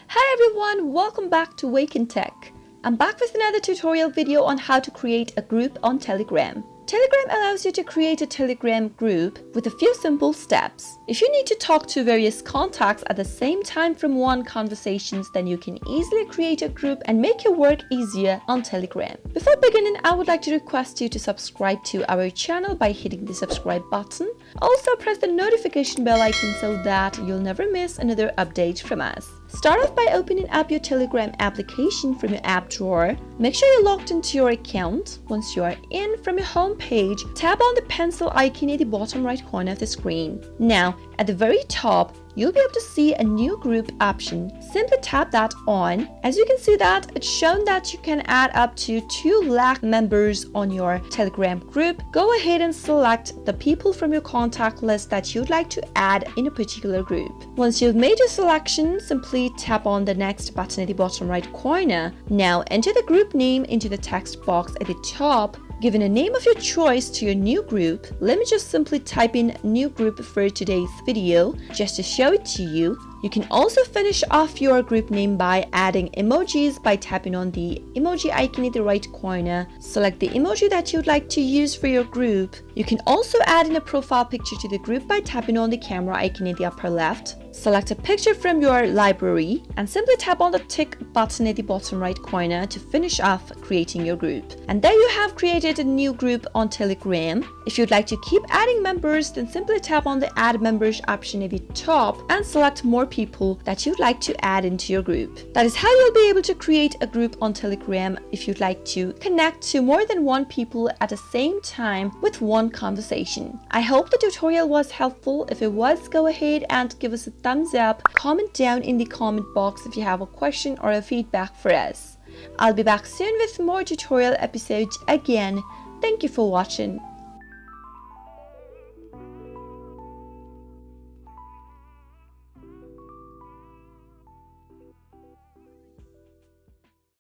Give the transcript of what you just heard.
Hi everyone, welcome back to Wake&Tech. I'm back with another tutorial video on how to create a group on Telegram. Telegram allows you to create a Telegram group with a few simple steps. If you need to talk to various contacts at the same time from one conversations, then you can easily create a group and make your work easier on Telegram. Before beginning, I would like to request you to subscribe to our channel by hitting the subscribe button. Also press the notification bell icon so that you'll never miss another update from us. Start off by opening up your Telegram application from your app drawer. Make sure you're logged into your account. Once you are in, from your home page, tap on the pencil icon at the bottom right corner of the screen. Now, at the very top, you'll be able to see a new group option. Simply tap that on. As you can see that it's shown that you can add up to 2 lakh members on your Telegram group. Go ahead and select the people from your contact list that you'd like to add in a particular group. Once you've made your selection, simply tap on the next button at the bottom right corner. Now enter the group name into the text box at the top. Given a name of your choice to your new group, let me just simply type in new group for today's video just to show it to you. You can also finish off your group name by adding emojis by tapping on the emoji icon in the right corner. Select the emoji that you'd like to use for your group. You can also add in a profile picture to the group by tapping on the camera icon in the upper left. Select a picture from your library and simply tap on the tick button at the bottom right corner to finish off creating your group. And there you have created a new group on Telegram. If you'd like to keep adding members, then simply tap on the add members option at the top and select more people that you'd like to add into your group. That is how you'll be able to create a group on Telegram if you'd like to connect to more than one people at the same time with one conversation. I hope the tutorial was helpful. If it was, go ahead and give us a thumbs up. Comment down in the comment box if you have a question or a feedback for us. I'll be back soon with more tutorial episodes again. Thank you for watching.